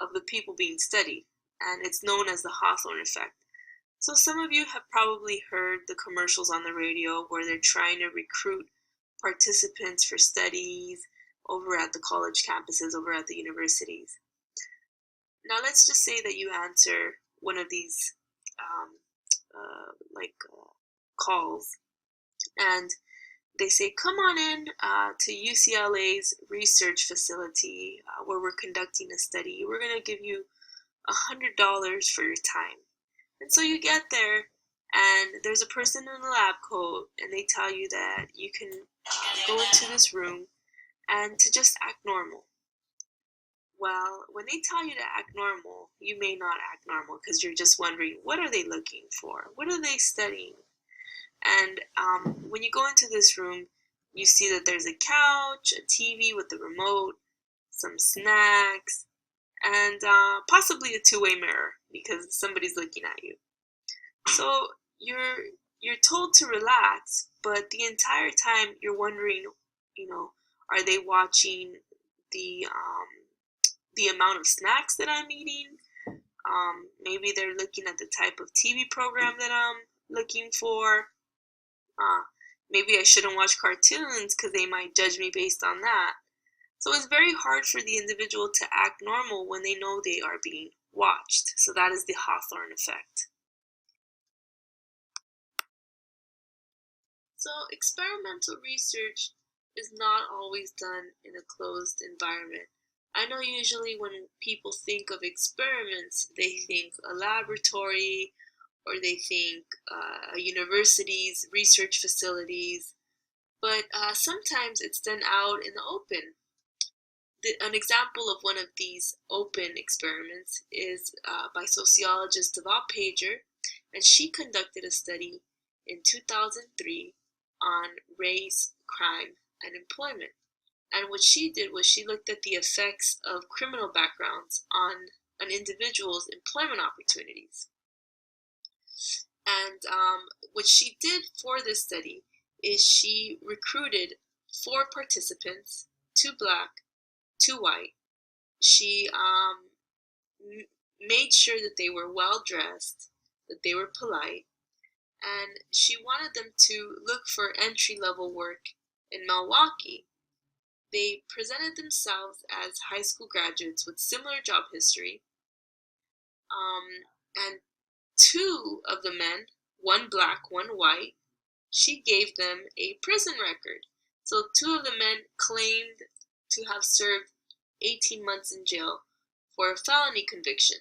of the people being studied, and it's known as the Hawthorne effect. So some of you have probably heard the commercials on the radio where they're trying to recruit participants for studies over at the college campuses, over at the universities. Now let's just say that you answer one of these calls, and they say, come on in to UCLA's research facility where we're conducting a study. We're going to give you $100 for your time. And so you get there, and there's a person in a lab coat, and they tell you that you can go into this room and to just act normal. Well, when they tell you to act normal, you may not act normal because you're just wondering, what are they looking for? What are they studying? And when you go into this room, you see that there's a couch, a TV with the remote, some snacks, and possibly a two-way mirror because somebody's looking at you. So you're told to relax, but the entire time you're wondering, are they watching the amount of snacks that I'm eating? Maybe they're looking at the type of TV program that I'm looking for. Maybe I shouldn't watch cartoons because they might judge me based on that. So it's very hard for the individual to act normal when they know they are being watched. So that is the Hawthorne effect. So experimental research is not always done in a closed environment. I know usually when people think of experiments, they think a laboratory or they think universities, research facilities, but sometimes it's done out in the open. An example of one of these open experiments is by sociologist Deval Pager, and she conducted a study in 2003 on race, crime, and employment. And what she did was she looked at the effects of criminal backgrounds on an individual's employment opportunities. And what she did for this study is she recruited 4 participants, 2 black, 2 white. She made sure that they were well dressed, that they were polite, and she wanted them to look for entry-level work in Milwaukee. They presented themselves as high school graduates with similar job history, and 2 of the men, 1 black, 1 white, she gave them a prison record. So 2 of the men claimed to have served 18 months in jail for a felony conviction,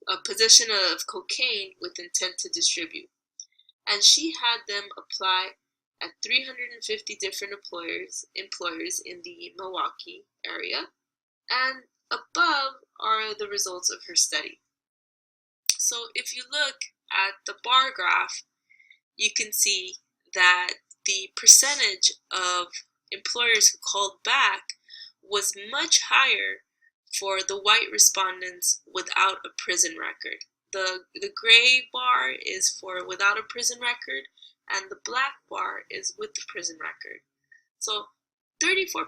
a possession of cocaine with intent to distribute. And she had them apply at 350 different employers in the Milwaukee area, and above are the results of her study. So if you look at the bar graph, you can see that the percentage of employers who called back was much higher for the white respondents without a prison record. The gray bar is for without a prison record, and the black bar is with the prison record. So 34%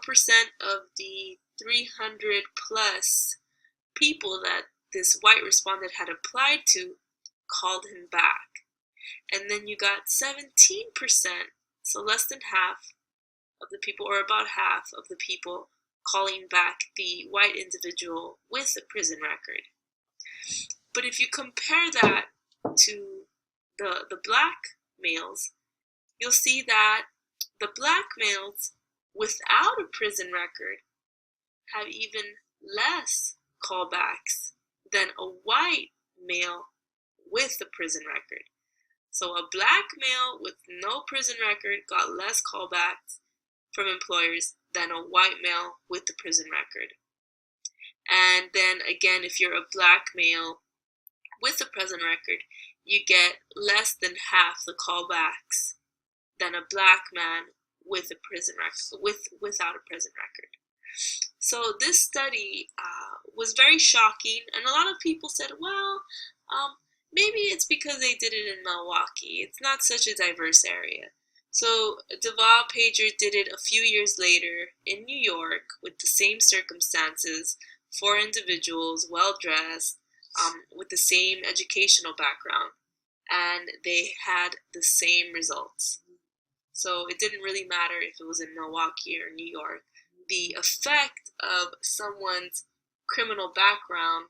of the 300 plus people that this white respondent had applied to called him back. And then you got 17%, so less than half of the people, or about half of the people, calling back the white individual with a prison record. But if you compare that to the black males, you'll see that the black males without a prison record have even less callbacks than a white male with a prison record. So a black male with no prison record got less callbacks from employers than a white male with the prison record. And then again, if you're a black male with a prison record, you get less than half the callbacks than a black man with a prison record, without a prison record. So this study was very shocking, and a lot of people said, well, maybe it's because they did it in Milwaukee. It's not such a diverse area. So Deval Pager did it a few years later in New York with the same circumstances, 4 individuals, well-dressed, with the same educational background, and they had the same results. So it didn't really matter if it was in Milwaukee or New York. The effect of someone's criminal background,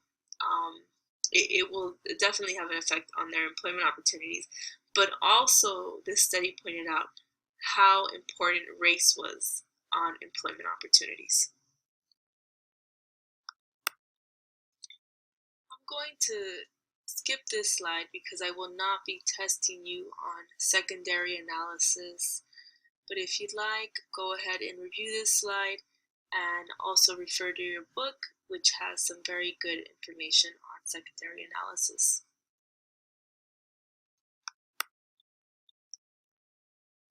it will definitely have an effect on their employment opportunities. But also, this study pointed out how important race was on employment opportunities. I'm going to skip this slide because I will not be testing you on secondary analysis. But if you'd like, go ahead and review this slide and also refer to your book, which has some very good information on secondary analysis.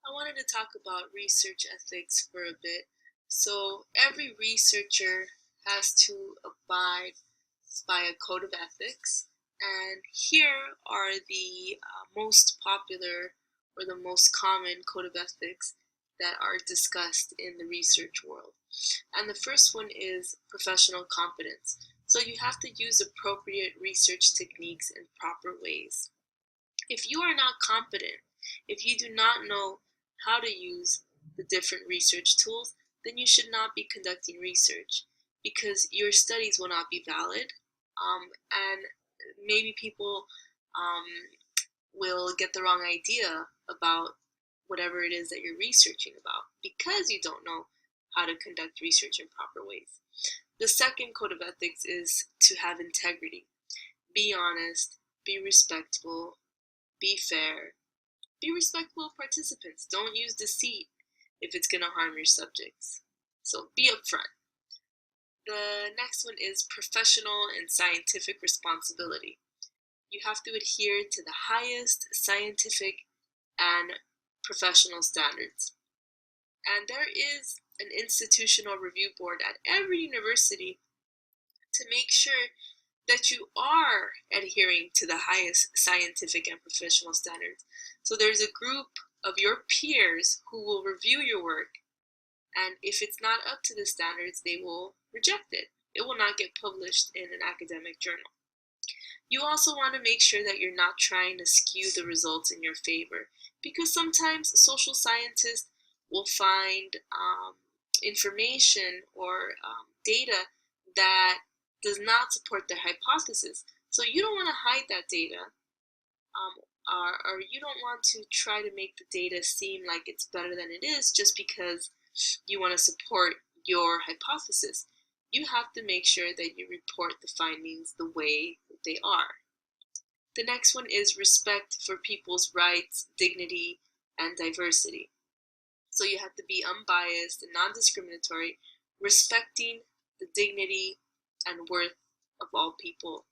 I wanted to talk about research ethics for a bit. So every researcher has to abide by a code of ethics, and here are the most popular or the most common code of ethics that are discussed in the research world. And the first one is professional competence. So you have to use appropriate research techniques in proper ways. If you are not competent, if you do not know how to use the different research tools, then you should not be conducting research because your studies will not be valid, and maybe people will get the wrong idea about whatever it is that you're researching about because you don't know how to conduct research in proper ways. The second code of ethics is to have integrity. Be honest, be respectful, be fair, be respectful of participants. Don't use deceit if it's going to harm your subjects. So be upfront. The next one is professional and scientific responsibility. You have to adhere to the highest scientific and professional standards. And there is an institutional review board at every university to make sure that you are adhering to the highest scientific and professional standards. So there's a group of your peers who will review your work, and if it's not up to the standards, they will reject it. It will not get published in an academic journal. You also want to make sure that you're not trying to skew the results in your favor, because sometimes social scientists will find information or data that does not support their hypothesis. So you don't want to hide that data, or you don't want to try to make the data seem like it's better than it is just because you want to support your hypothesis. You have to make sure that you report the findings the way that they are. The next one is respect for people's rights, dignity, and diversity. So you have to be unbiased and non-discriminatory, respecting the dignity and worth of all people.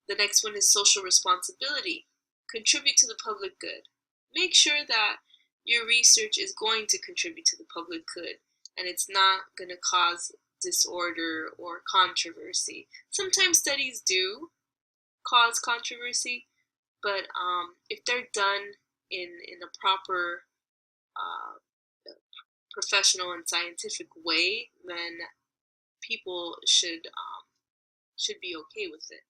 The next one is social responsibility. Contribute to the public good. Make sure that your research is going to contribute to the public good and it's not going to cause disorder or controversy. Sometimes studies do cause controversy, but if they're done in a proper professional and scientific way, then people should be okay with it.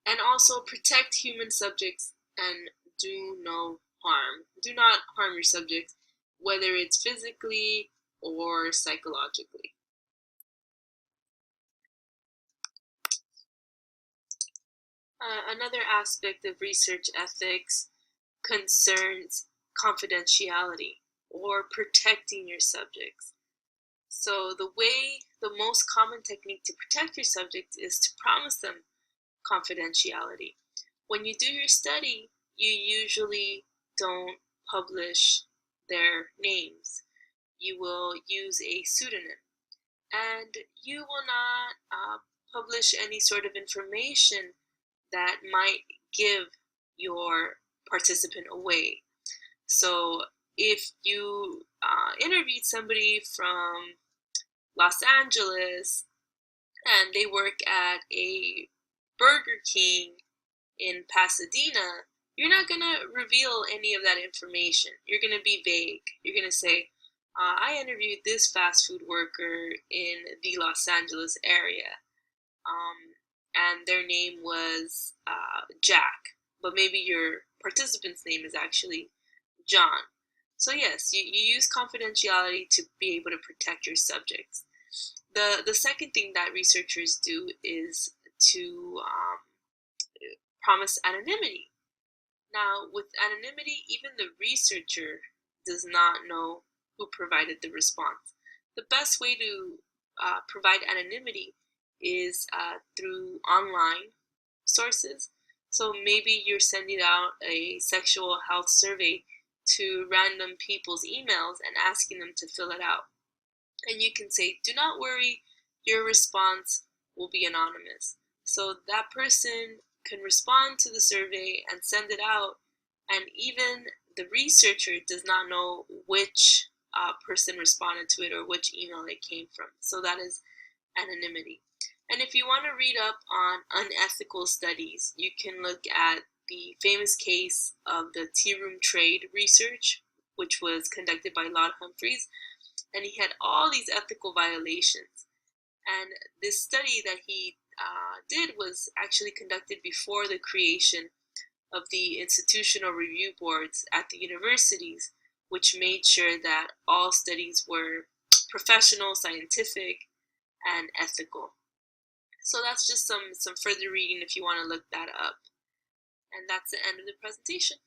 And also protect human subjects and do no harm. Do not harm your subjects, whether it's physically or psychologically. Another aspect of research ethics concerns confidentiality or protecting your subjects. So the most common technique to protect your subjects is to promise them confidentiality. When you do your study, you usually don't publish their names. You will use a pseudonym, and you will not publish any sort of information that might give your participant away. So if you interviewed somebody from Los Angeles and they work at a Burger King in Pasadena, you're not going to reveal any of that information. You're going to be vague. You're going to say, I interviewed this fast food worker in the Los Angeles area, and their name was Jack, but maybe your participant's name is actually John. So yes, you use confidentiality to be able to protect your subjects. The second thing that researchers do is to promise anonymity. Now, with anonymity, even the researcher does not know who provided the response. The best way to provide anonymity is through online sources. So maybe you're sending out a sexual health survey to random people's emails and asking them to fill it out. And you can say, do not worry, your response will be anonymous. So that person can respond to the survey and send it out, and even the researcher does not know which person responded to it or which email it came from. So that is anonymity. And if you want to read up on unethical studies, you can look at the famous case of the tea room trade research, which was conducted by Lord Humphreys, and he had all these ethical violations. And this study that he did was actually conducted before the creation of the institutional review boards at the universities, which made sure that all studies were professional, scientific, and ethical. So that's just some further reading if you want to look that up. And that's the end of the presentation.